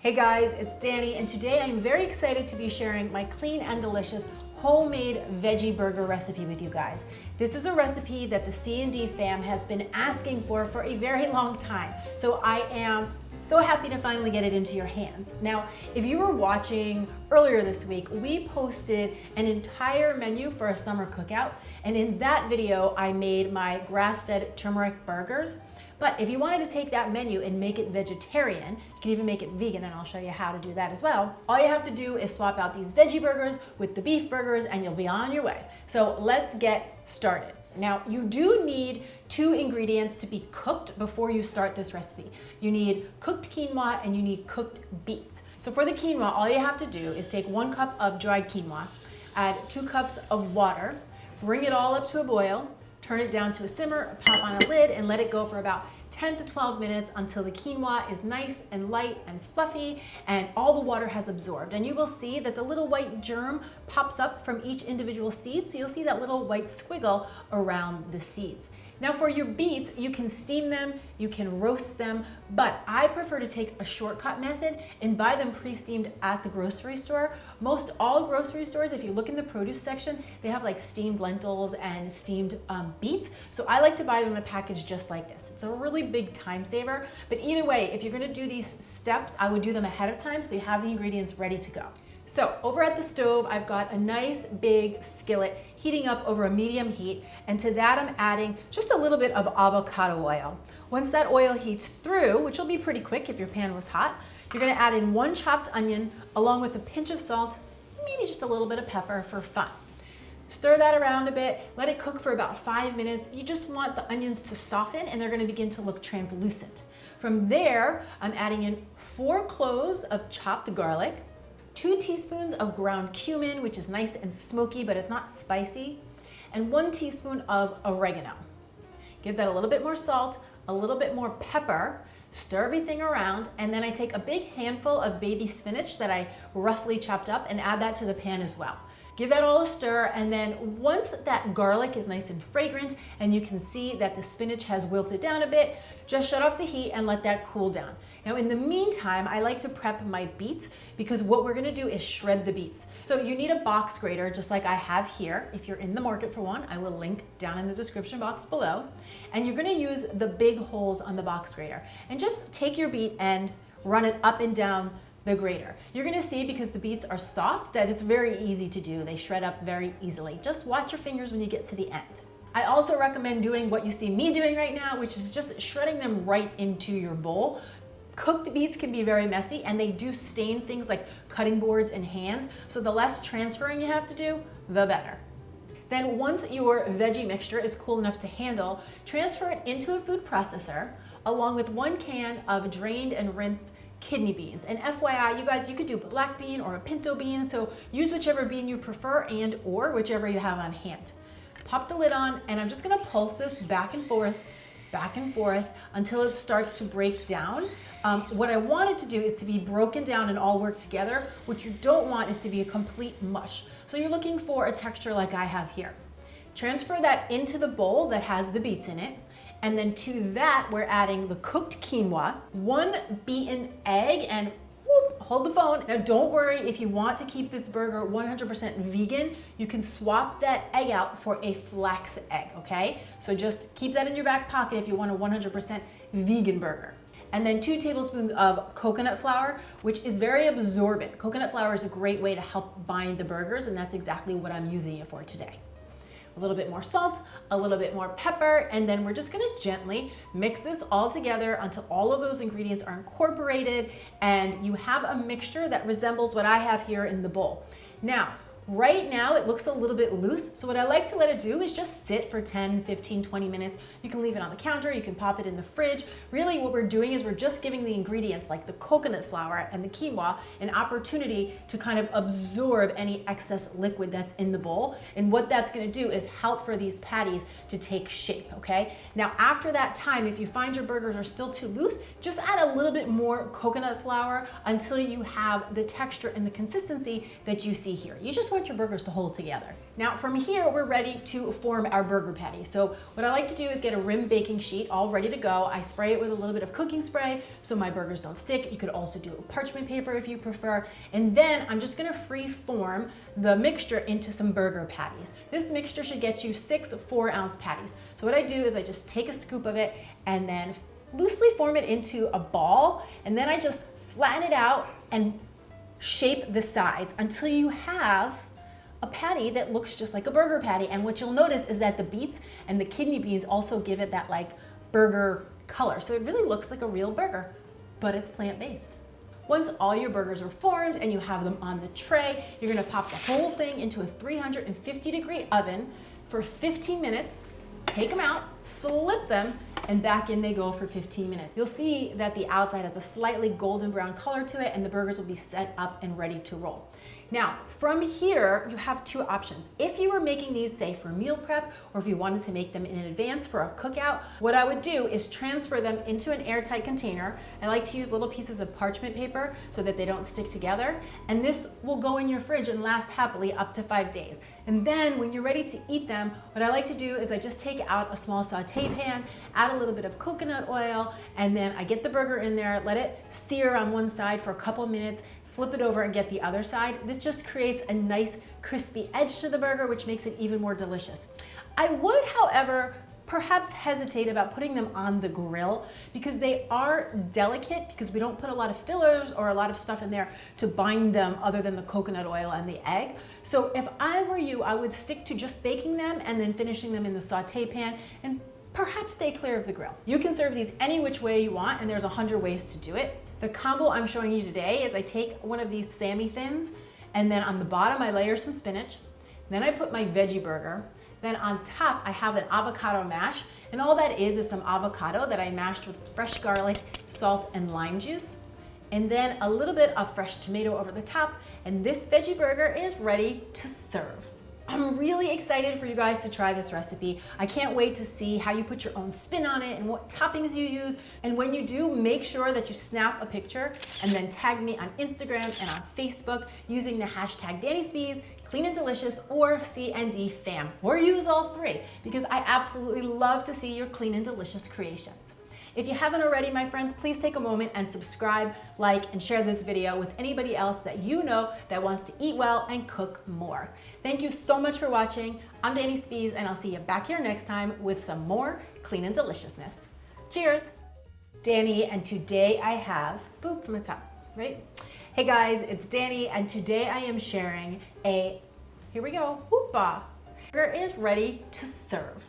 Hey guys, it's Danny, and today I'm very excited to be sharing my clean and delicious homemade veggie burger recipe with you guys. This is a recipe that the C&D fam has been asking for a very long time, so I am so happy to finally get it into your hands. Now, if you were watching earlier this week, we posted an entire menu for a summer cookout, and in that video, I made my grass-fed turmeric burgers. But if you wanted to take that menu and make it vegetarian, you can even make it vegan, and I'll show you how to do that as well. All you have to do is swap out these veggie burgers with the beef burgers and you'll be on your way. So let's get started. Now, you do need 2 ingredients to be cooked before you start this recipe. You need cooked quinoa and you need cooked beets. So for the quinoa, all you have to do is take 1 cup of dried quinoa, add 2 cups of water, bring it all up to a boil, turn it down to a simmer, pop on a lid, and let it go for about 10 to 12 minutes until the quinoa is nice and light and fluffy and all the water has absorbed. And you will see that the little white germ pops up from each individual seed, so you'll see that little white squiggle around the seeds. Now for your beets, you can steam them, you can roast them, but I prefer to take a shortcut method and buy them pre-steamed at the grocery store. Most all grocery stores, if you look in the produce section, they have like steamed lentils and steamed beets. So I like to buy them in a package just like this. It's a really big time saver, but either way, if you're gonna do these steps, I would do them ahead of time so you have the ingredients ready to go. So over at the stove, I've got a nice big skillet heating up over a medium heat, and to that I'm adding just a little bit of avocado oil. Once that oil heats through, which will be pretty quick if your pan was hot, you're gonna add in 1 chopped onion along with a pinch of salt, maybe just a little bit of pepper for fun. Stir that around a bit, let it cook for about 5 minutes. You just want the onions to soften and they're gonna begin to look translucent. From there, I'm adding in 4 cloves of chopped garlic, 2 teaspoons of ground cumin, which is nice and smoky, but it's not spicy, and 1 teaspoon of oregano. Give that a little bit more salt, a little bit more pepper, stir everything around, and then I take a big handful of baby spinach that I roughly chopped up and add that to the pan as well. Give that all a stir, and then once that garlic is nice and fragrant and you can see that the spinach has wilted down a bit, just shut off the heat and let that cool down. Now in the meantime, I like to prep my beets because what we're gonna do is shred the beets. So you need a box grater just like I have here. If you're in the market for one, I will link down in the description box below. And you're gonna use the big holes on the box grater and just take your beet and run it up and down the grater. You're gonna see, because the beets are soft, that it's very easy to do. They shred up very easily. Just watch your fingers when you get to the end. I also recommend doing what you see me doing right now, which is just shredding them right into your bowl. Cooked beets can be very messy and they do stain things like cutting boards and hands, so the less transferring you have to do, the better. Then once your veggie mixture is cool enough to handle, transfer it into a food processor along with 1 can of drained and rinsed kidney beans. And FYI, you guys, you could do a black bean or a pinto bean, so use whichever bean you prefer and or whichever you have on hand. Pop the lid on, and I'm just gonna pulse this back and forth until it starts to break down. What I want it to do is to be broken down and all work together. What you don't want is to be a complete mush. So you're looking for a texture like I have here. Transfer that into the bowl that has the beets in it. And then to that, we're adding the cooked quinoa, 1 beaten egg, and whoop, hold the phone. Now don't worry, if you want to keep this burger 100% vegan, you can swap that egg out for a flax egg, okay? So just keep that in your back pocket if you want a 100% vegan burger. And then 2 tablespoons of coconut flour, which is very absorbent. Coconut flour is a great way to help bind the burgers, and that's exactly what I'm using it for today. A little bit more salt, a little bit more pepper, and then we're just gonna gently mix this all together until all of those ingredients are incorporated and you have a mixture that resembles what I have here in the bowl. Now, right now it looks a little bit loose, so what I like to let it do is just sit for 10, 15, 20 minutes. You can leave it on the counter, you can pop it in the fridge. Really what we're doing is we're just giving the ingredients like the coconut flour and the quinoa an opportunity to kind of absorb any excess liquid that's in the bowl. And what that's gonna do is help for these patties to take shape, okay? Now after that time, if you find your burgers are still too loose, just add a little bit more coconut flour until you have the texture and the consistency that you see here. You just want your burgers to hold together. Now from here, we're ready to form our burger patty. So what I like to do is get a rim baking sheet all ready to go. I spray it with a little bit of cooking spray so my burgers don't stick. You could also do parchment paper if you prefer. And then I'm just gonna free form the mixture into some burger patties. This mixture should get you 6 4-ounce patties. So what I do is I just take a scoop of it and then loosely form it into a ball, and then I just flatten it out and shape the sides until you have a patty that looks just like a burger patty. And what you'll notice is that the beets and the kidney beans also give it that like burger color. So it really looks like a real burger, but it's plant-based. Once all your burgers are formed and you have them on the tray, you're gonna pop the whole thing into a 350-degree oven for 15 minutes, take them out, flip them, and back in they go for 15 minutes. You'll see that the outside has a slightly golden brown color to it, and the burgers will be set up and ready to roll. Now, from here, you have 2 options. If you were making these, say, for meal prep, or if you wanted to make them in advance for a cookout, what I would do is transfer them into an airtight container. I like to use little pieces of parchment paper so that they don't stick together, and this will go in your fridge and last happily up to 5 days. And then when you're ready to eat them, what I like to do is I just take out a small saute pan, add a little bit of coconut oil, and then I get the burger in there, let it sear on one side for a couple minutes, flip it over and get the other side. This just creates a nice crispy edge to the burger, which makes it even more delicious. I would, however, perhaps hesitate about putting them on the grill because they are delicate, because we don't put a lot of fillers or a lot of stuff in there to bind them other than the coconut oil and the egg. So if I were you, I would stick to just baking them and then finishing them in the saute pan and perhaps stay clear of the grill. You can serve these any which way you want, and there's 100 ways to do it. The combo I'm showing you today is I take one of these Sammy Thins, and then on the bottom I layer some spinach, then I put my veggie burger, then on top I have an avocado mash, and all that is some avocado that I mashed with fresh garlic, salt, and lime juice, and then a little bit of fresh tomato over the top, and this veggie burger is ready to serve. I'm really excited for you guys to try this recipe. I can't wait to see how you put your own spin on it and what toppings you use. And when you do, make sure that you snap a picture and then tag me on Instagram and on Facebook using the hashtag DannySpees, Clean and Delicious, or CND Fam, or use all 3 because I absolutely love to see your clean and delicious creations. If you haven't already, my friends, please take a moment and subscribe, like, and share this video with anybody else that you know that wants to eat well and cook more. Thank you so much for watching. I'm Danny Spees, and I'll see you back here next time with some more clean and deliciousness. Cheers! Danny, and today I have, boop from the top, ready? Hey guys, it's Danny, and today I am sharing here we go, whoopah. Burger is ready to serve.